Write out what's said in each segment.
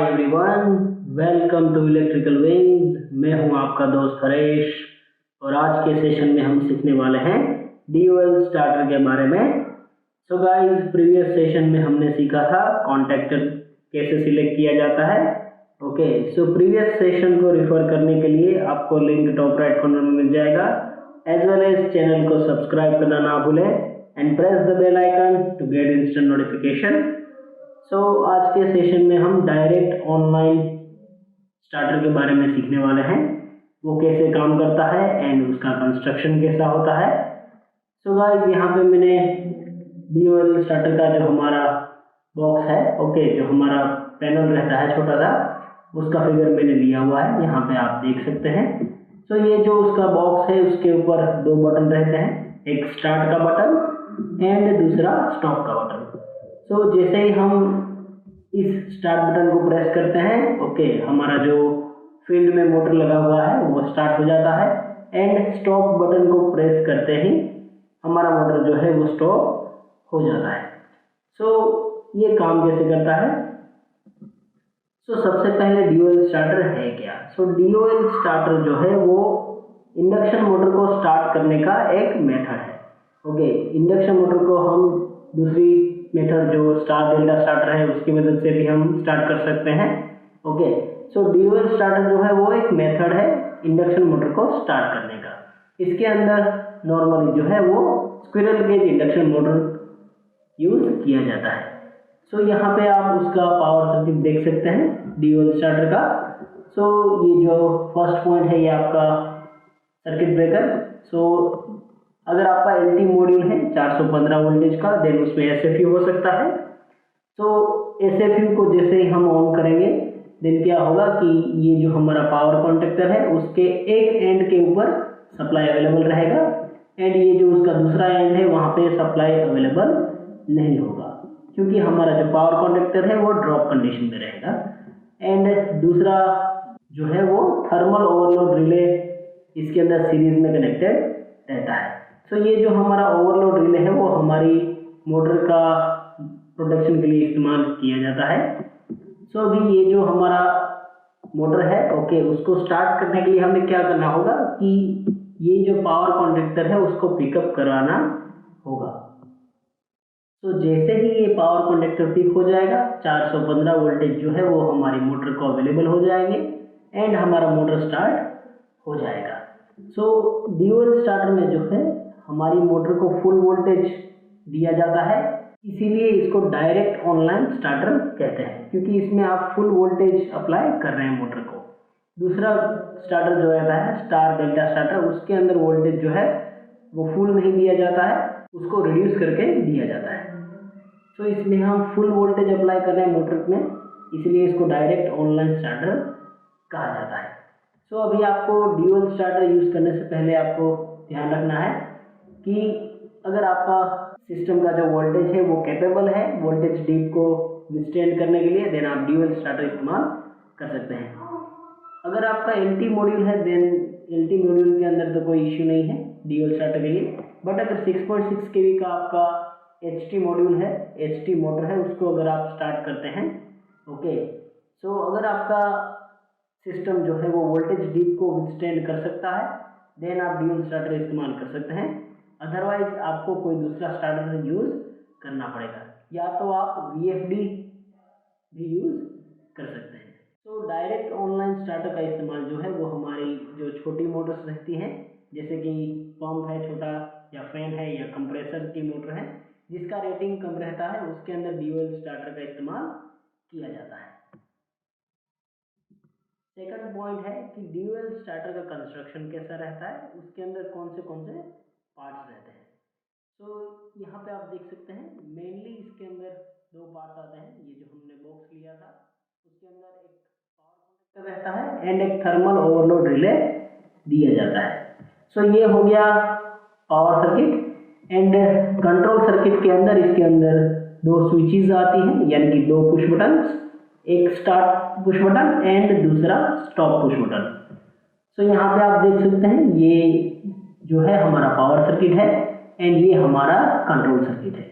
Hi everyone, welcome to electrical wings. मैं हूं आपका दोस्त हरेश और आज के सेशन में हम सीखने वाले हैं DOL स्टार्टर के बारे में। सो गाइस, प्रीवियस सेशन में हमने सीखा था कॉन्टैक्टर कैसे सिलेक्ट किया जाता है। ओके, सो प्रीवियस सेशन को रिफर करने के लिए आपको लिंक टॉप राइट कॉर्नर में मिल जाएगा। एज वेल एज चैनल को सब्सक्राइब करना ना भूलें and press the bell icon to get instant notification. आज के सेशन में हम डायरेक्ट ऑनलाइन स्टार्टर के बारे में सीखने वाले हैं, वो कैसे काम करता है एंड उसका कंस्ट्रक्शन कैसा होता है। गाइस, यहाँ पे मैंने DOL स्टार्टर का जो हमारा बॉक्स है, जो हमारा पैनल रहता है छोटा सा, उसका फिगर मैंने लिया हुआ है, यहाँ पे आप देख सकते हैं। ये जो उसका बॉक्स है उसके ऊपर दो बटन रहते हैं, एक स्टार्ट का बटन एंड दूसरा स्टॉप का बटन। जैसे ही हम इस स्टार्ट बटन को प्रेस करते हैं, हमारा जो फील्ड में मोटर लगा हुआ है वो स्टार्ट हो जाता है एंड स्टॉप बटन को प्रेस करते ही हमारा मोटर जो है वो स्टॉप हो जाता है। ये काम कैसे करता है? सबसे पहले DOL स्टार्टर है क्या? DOL स्टार्टर जो है वो इंडक्शन मोटर को स्टार्ट करने का एक मेथड है। इंडक्शन मोटर को हम दूसरी मेथड जो स्टार डेल्टा स्टार्टर है उसकी मदद से भी हम स्टार्ट कर सकते हैं। DOL स्टार्टर जो है वो एक मेथड है इंडक्शन मोटर को स्टार्ट करने का। इसके अंदर नॉर्मली जो है वो squirrel cage induction motor use किया जाता है। यहाँ पे आप उसका पावर सर्किट देख सकते हैं DOL स्टार्टर का। ये जो फर्स्ट पॉइंट है ये आपका सर्किट ब्रेकर। अगर आपका LT मॉड्यूल है 415 वोल्टेज का, देन उसमें SFU हो सकता है। SFU को जैसे ही हम ऑन करेंगे देन क्या होगा कि ये जो हमारा पावर कॉन्टेक्टर है उसके एक एंड के ऊपर सप्लाई अवेलेबल रहेगा एंड ये जो उसका दूसरा एंड है वहाँ पे सप्लाई अवेलेबल नहीं होगा, क्योंकि हमारा जो पावर कॉन्टेक्टर है वो ड्रॉप कंडीशन में रहेगा। एंड दूसरा जो है वो थर्मल ओवरलोड रिले इसके अंदर सीरीज में कनेक्टेड रहता है। ये जो हमारा ओवरलोड रिले है वो हमारी मोटर का प्रोटेक्शन के लिए इस्तेमाल किया जाता है। अभी ये जो हमारा मोटर है उसको स्टार्ट करने के लिए हमें क्या करना होगा कि ये जो पावर कॉन्टेक्टर है उसको पिकअप करवाना होगा। जैसे ही ये पावर कॉन्टेक्टर पिक हो जाएगा 415 वोल्टेज जो है वो हमारी मोटर को अवेलेबल हो जाएंगे एंड हमारा मोटर स्टार्ट हो जाएगा। DOL स्टार्टर में जो है हमारी मोटर को फुल वोल्टेज दिया जाता है, इसीलिए इसको डायरेक्ट ऑनलाइन स्टार्टर कहते हैं, क्योंकि इसमें आप फुल वोल्टेज अप्लाई कर रहे हैं मोटर को। दूसरा स्टार्टर जो रहता है स्टार डेल्टा स्टार्टर, उसके अंदर वोल्टेज जो है वो फुल नहीं दिया जाता है, उसको रिड्यूस करके दिया जाता है। इसमें हम फुल वोल्टेज अप्लाई कर रहे हैं मोटर में, इसलिए इसको डायरेक्ट ऑनलाइन स्टार्टर कहा जाता है। अभी आपको DOL स्टार्टर यूज करने से पहले आपको ध्यान रखना है कि अगर आपका सिस्टम का जो वोल्टेज है वो कैपेबल है वोल्टेज डीप को विथस्टैंड करने के लिए, देन आप DOL स्टार्टर इस्तेमाल कर सकते हैं। अगर आपका LT मॉड्यूल है देन LT मॉड्यूल के अंदर तो कोई इश्यू नहीं है DOL स्टार्टर के लिए। बट अगर 6.6 kV का आपका HT मॉड्यूल है, HT मोटर है, उसको अगर आप स्टार्ट करते हैं अगर आपका सिस्टम जो है वो वोल्टेज डीप को विथस्टैंड कर सकता है देन आप DOL स्टार्टर इस्तेमाल कर सकते हैं। अदरवाइज आपको कोई दूसरा स्टार्टर यूज करना पड़ेगा, या तो आप VFD भी यूज कर सकते हैं। डायरेक्ट ऑनलाइन स्टार्टर का इस्तेमाल जो है वो हमारी जो छोटी मोटर्स रहती हैं, जैसे कि पंप है छोटा, या फैन है, या कंप्रेसर की मोटर है जिसका रेटिंग कम रहता है, उसके अंदर DOL स्टार्टर का इस्तेमाल किया जाता है। सेकंड पॉइंट है कि DOL स्टार्टर का कंस्ट्रक्शन कैसा रहता है, उसके अंदर कौन से पार्ट्स रहते हैं। यहाँ पे आप देख सकते हैं मेनली इसके अंदर दो पार्ट्स आते हैं। ये जो हमने बॉक्स लिया था उसके अंदर एक पावर कॉन्टेक्टर रहता है एंड एक थर्मल ओवरलोड रिले दिया जाता है। ये हो गया power circuit and control circuit के अंदर इसके अंदर दो स्विचेस आती हैं, यानी कि दो पुश बटन्स, एक स्टार्ट पुश बटन एंड दूसरा स्टॉप पुश बटन। यहाँ पे आप देख सकते हैं ये जो है हमारा पावर सर्किट है एंड ये हमारा कंट्रोल सर्किट है।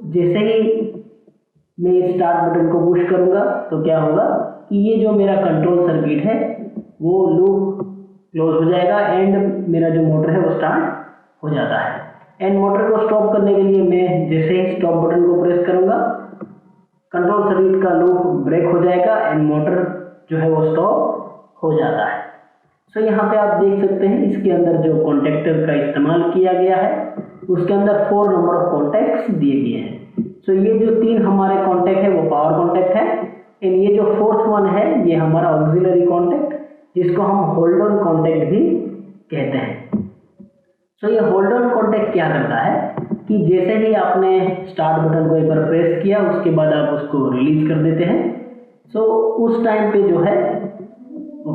जैसे ही मैं स्टार्ट बटन को पुश करूँगा तो क्या होगा कि ये जो मेरा कंट्रोल सर्किट है वो लूप क्लोज हो जाएगा एंड मेरा जो मोटर है वो स्टार्ट हो जाता है। एंड मोटर को स्टॉप करने के लिए मैं जैसे ही स्टॉप बटन को प्रेस करूँगा कंट्रोल सर्किट का लूप ब्रेक हो जाएगा एंड मोटर जो है वो स्टॉप हो जाता है। सो यहाँ पे आप देख सकते हैं इसके अंदर जो कॉन्टेक्टर का इस्तेमाल किया गया है उसके अंदर 4 नंबर ऑफ कॉन्टैक्ट्स दिए गए हैं। सो ये जो 3 हमारे कॉन्टैक्ट है वो पावर कॉन्टैक्ट है एंड ये जो 4th वन है ये हमारा ऑक्सिलरी कॉन्टैक्ट जिसको हम होल्ड ऑन कॉन्टैक्ट भी कहते हैं। सो ये होल्ड ऑन कॉन्टैक्ट क्या करता है कि जैसे ही आपने स्टार्ट बटन को एक बार प्रेस किया उसके बाद आप उसको रिलीज कर देते हैं। सो उस टाइम पे जो है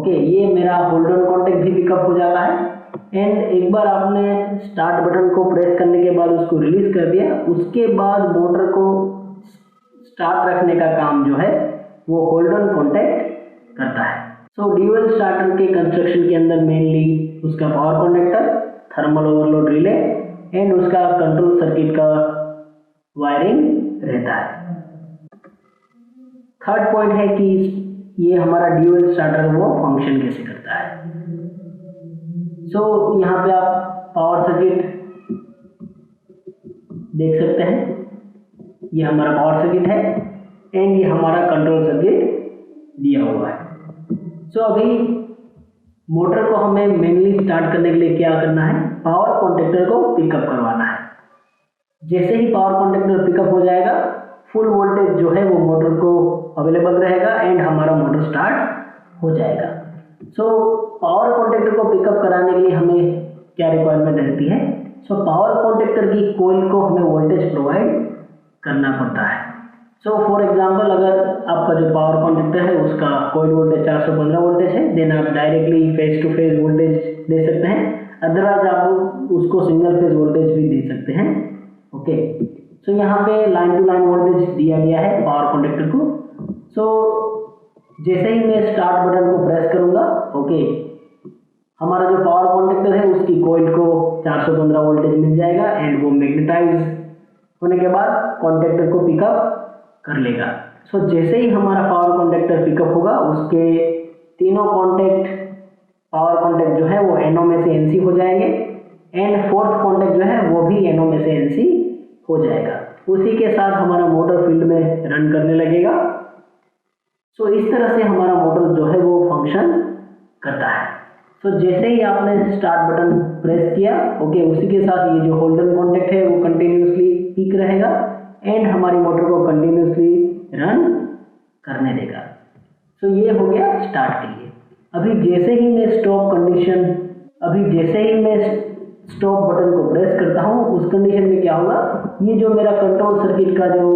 ये मेरा होल्ड ऑन कॉन्टैक्ट भी पिकअप हो जाता है एंड एक बार आपने स्टार्ट बटन को प्रेस करने के बाद उसको रिलीज कर दिया उसके बाद मोटर को स्टार्ट रखने का काम जो है वो होल्ड ऑन कॉन्टैक्ट करता है। सो ड्यूअल स्टार्टर के कंस्ट्रक्शन के अंदर मेनली उसका power conductor, thermal overload relay and उसका कंट्रोल सर्किट का वायरिंग रहता है। थर्ड पॉइंट है कि ये हमारा ड्यूअल स्टार्टर वो फंक्शन कैसे करता है। सो यहाँ पे आप पावर सर्किट देख सकते हैं, ये हमारा पावर सर्किट है एंड ये हमारा कंट्रोल सर्किट दिया हुआ है। सो अभी मोटर को हमें मेनली स्टार्ट करने के लिए क्या करना है, पावर कॉन्टैक्टर को पिकअप करवाना है। जैसे ही पावर कॉन्टैक्टर पिकअप हो जाएगा फुल वोल्टेज जो है वो मोटर को अवेलेबल रहेगा एंड हमारा मोटर स्टार्ट हो जाएगा। सो पावर कॉन्टैक्टर को पिकअप कराने के लिए हमें क्या रिक्वायरमेंट रहती है। सो पावर कॉन्टैक्टर की कॉइल को हमें वोल्टेज प्रोवाइड करना पड़ता है। सो फॉर एग्जांपल अगर आपका जो पावर कॉन्टैक्टर है उसका कॉइल वोल्टेज 415 वोल्टेज है देन आप directly phase to phase voltage दे सकते हैं, अदरवाइज आप उसको सिंगल फेज वोल्टेज भी दे सकते हैं। ओके, सो यहाँ पे लाइन टू लाइन वोल्टेज दिया गया है पावर कॉन्टैक्टर को। सो जैसे ही मैं स्टार्ट बटन को प्रेस करूंगा हमारा जो पावर कॉन्टैक्टर है उसकी कॉइल को 415 वोल्टेज मिल जाएगा एंड वो मैग्नेटाइज होने के बाद कॉन्टैक्टर को पिकअप कर लेगा। सो जैसे ही हमारा पावर कॉन्टैक्टर पिकअप होगा उसके तीनों कॉन्टैक्ट पावर कॉन्टैक्ट जो है वो NO में से NC हो जाएंगे एंड फोर्थ कॉन्टैक्ट जो है वो भी NO में से NC हो जाएगा। उसी के साथ हमारा मोटर फील्ड में रन करने लगेगा। सो इस तरह से हमारा मोटर जो है वो फंक्शन करता है। सो जैसे ही आपने स्टार्ट बटन प्रेस किया उसी के साथ ये जो होल्ड ऑन कॉन्टैक्ट है वो कंटिन्यूसली पीक रहेगा एंड हमारी मोटर को कंटिन्यूसली रन करने देगा। सो ये हो गया स्टार्ट के लिए। अभी जैसे ही मैं स्टॉप बटन को प्रेस करता हूँ उस कंडीशन में क्या होगा, ये जो मेरा कंट्रोल सर्किट का जो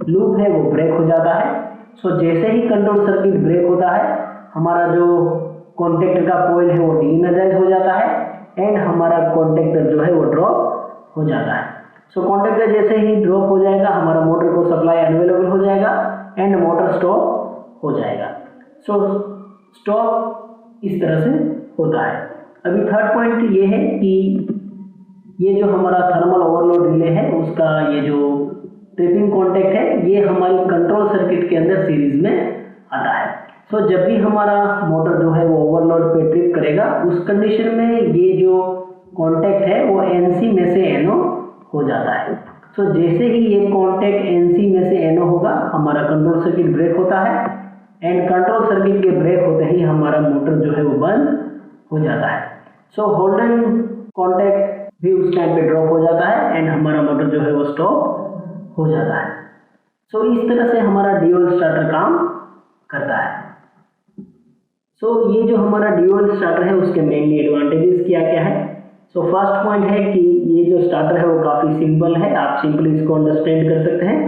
लूप है वो ब्रेक हो जाता है। सो जैसे ही कंट्रोल सर्किट ब्रेक होता है हमारा जो कॉन्टैक्टर का कॉइल है वो डीएनर्जाइज हो जाता है एंड हमारा कॉन्टैक्टर जो है वो ड्रॉप हो जाता है। सो कॉन्टैक्टर जैसे ही ड्रॉप हो जाएगा हमारा मोटर को सप्लाई अनअवेलेबल हो जाएगा एंड मोटर स्टॉप हो जाएगा। सो स्टॉप इस तरह से होता है। अभी थर्ड पॉइंट ये है कि ये जो हमारा थर्मल ओवरलोड रिले है उसका ये जो ट्रिपिंग कॉन्टैक्ट है ये हमारी कंट्रोल सर्किट के अंदर सीरीज में आता है। सो जब भी हमारा मोटर जो है वो ओवरलोड पे ट्रिप करेगा उस कंडीशन में ये जो कॉन्टैक्ट है वो NC में से NO हो जाता है। सो जैसे ही ये कॉन्टैक्ट NC में से NO होगा हमारा कंट्रोल सर्किट ब्रेक होता है एंड कंट्रोल सर्किट के ब्रेक होते ही हमारा मोटर जो है वो बंद हो जाता है। सो होल्ड ऑन कॉन्टैक्ट भी उस टाइम पे ड्रॉप हो जाता है एंड हमारा मोटर जो है वो स्टॉप हो जाता है। सो इस तरह से हमारा ड्यूअल स्टार्टर काम करता है। सो ये जो हमारा ड्यूअल स्टार्टर है उसके मेनली एडवांटेजेस क्या क्या है। सो फर्स्ट पॉइंट है कि ये जो स्टार्टर है वो काफ़ी सिंपल है, आप सिंपली इसको अंडरस्टैंड कर सकते हैं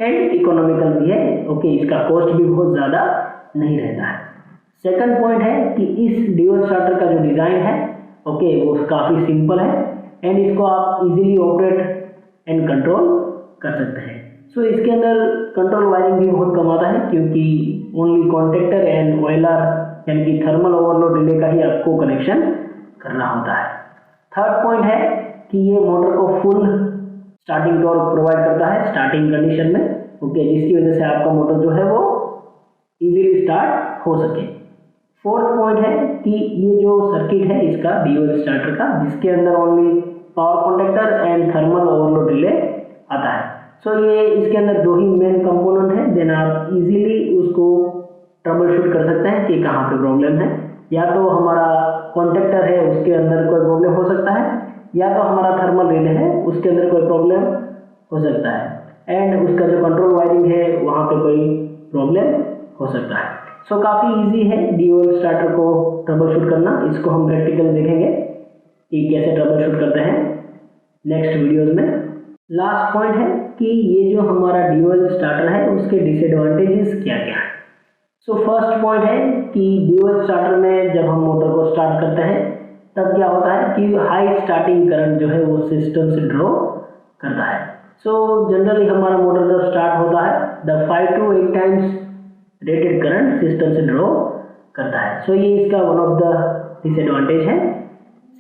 एंड इकोनॉमिकल भी है। इसका कॉस्ट भी बहुत ज़्यादा नहीं रहता है। सेकंड पॉइंट है कि इस ड्यूअल स्टार्टर का जो डिज़ाइन है वो काफ़ी सिंपल है एंड इसको आप इजीली ऑपरेट एंड कंट्रोल कर सकते हैं। सो इसके अंदर कंट्रोल वायरिंग भी बहुत कम आता है क्योंकि ओनली कॉन्टैक्टर एंड ऑयलर यानी कि थर्मल ओवरलोड रिले का ही आपको कनेक्शन करना होता है। थर्ड पॉइंट है कि ये मोटर को फुल स्टार्टिंग टॉर्क प्रोवाइड करता है, स्टार्टिंग स्टार्टिंग कंडीशन में, ओके, जिसकी वजह से आपका मोटर जो है वो इजीली स्टार्ट हो सके। फोर्थ पॉइंट है कि ये जो सर्किट है इसका ड्यूअल स्टार्टर का, जिसके अंदर only power conductor and thermal overload relay आता है। सो ये इसके अंदर दो ही मेन कंपोनेंट है, देन आप इजीली उसको ट्रबल शूट कर सकते हैं कि कहाँ पे प्रॉब्लम है। या तो हमारा कॉन्टेक्टर है उसके अंदर कोई प्रॉब्लम हो सकता है, या तो हमारा थर्मल रिले है उसके अंदर कोई प्रॉब्लम हो सकता है, एंड उसका जो कंट्रोल वायरिंग है वहाँ पे कोई प्रॉब्लम हो सकता है। सो काफ़ी इजी है ड्यूअल स्टार्टर को ट्रबल शूट करना। इसको हम प्रैक्टिकल देखेंगे कि कैसे ट्रबल शूट करते हैं नेक्स्ट वीडियोज़ में। लास्ट पॉइंट है कि ये जो हमारा ड्यूअल स्टार्टर है उसके डिसएडवांटेजेस क्या क्या है। सो फर्स्ट पॉइंट है कि ड्यूअल स्टार्टर में जब हम मोटर को स्टार्ट करते हैं तब क्या होता है कि हाई स्टार्टिंग करंट जो है वो सिस्टम से ड्रॉ करता है। सो जनरली हमारा मोटर जब स्टार्ट होता है the 5 to 8 times rated current system से ड्रॉ करता है। सो ये इसका वन ऑफ द डिसएडवांटेज है।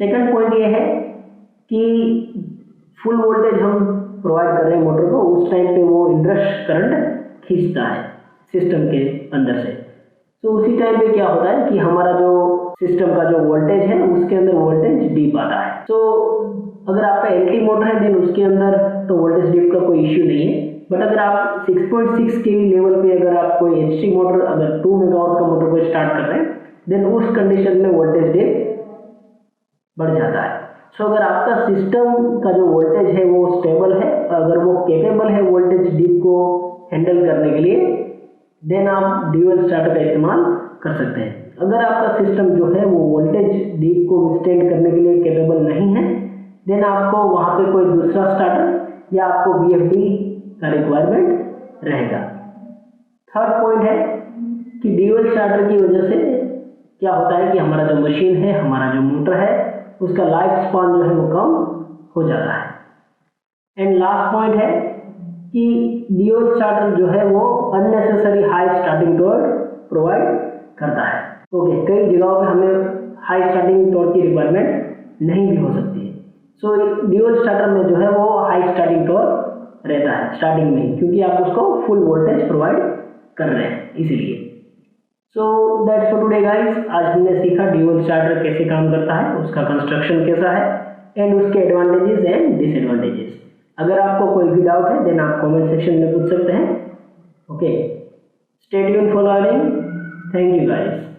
सेकंड पॉइंट ये है कि फुल वोल्टेज हम प्रोवाइड कर रहे हैं मोटर को, उस टाइम पे वो इनरश करंट खींचता है सिस्टम के अंदर से। तो उसी टाइम पे क्या होता है कि हमारा जो सिस्टम का जो वोल्टेज है उसके अंदर वोल्टेज डिप आता है। तो अगर आपका एलटी मोटर है देन उसके अंदर तो वोल्टेज डिप का कोई इश्यू नहीं है, बट अगर आप 6.6 केवी लेवल पे अगर आप कोई एचटी मोटर अगर 2 मेगावाट का मोटर को स्टार्ट कर रहे हैं देन उस कंडीशन में वोल्टेज डिप बढ़ जाता है। सो अगर आपका सिस्टम का जो वोल्टेज है वो स्टेबल है, अगर वो कैपेबल है वोल्टेज डिप को हैंडल करने के लिए, देन आप ड्यूअल स्टार्टर का इस्तेमाल कर सकते हैं। अगर आपका सिस्टम जो है वो वोल्टेज डिप को विथस्टैंड करने के लिए कैपेबल नहीं है देन आपको वहाँ पे कोई दूसरा स्टार्टर या आपको VFD का रिक्वायरमेंट रहेगा। थर्ड पॉइंट है कि ड्यूअल स्टार्टर की वजह से क्या होता है कि हमारा जो मशीन है, हमारा जो मोटर है, उसका लाइफ स्पान जो है वो कम हो जाता है। एंड लास्ट पॉइंट है कि ड्यूअल स्टार्टर जो है वो unnecessary high starting torque provide करता है। ओके, कई जगहों पे हमें हाई स्टार्टिंग टॉर्क की रिक्वायरमेंट नहीं भी हो सकती है। सो ड्यूअल स्टार्टर में जो है वो हाई स्टार्टिंग टॉर्क रहता है स्टार्टिंग में, क्योंकि आप उसको फुल वोल्टेज प्रोवाइड कर रहे हैं इसीलिए। So that's for today guys. आज हमने सीखा ड्यूअल स्टार्टर कैसे काम करता है, उसका कंस्ट्रक्शन कैसा है एंड उसके एडवांटेजेस एंड डिसएडवांटेजेस। अगर आपको कोई भी डाउट है देन आप कमेंट सेक्शन में पूछ सकते हैं। Okay, stay tuned for learning. Thank you guys.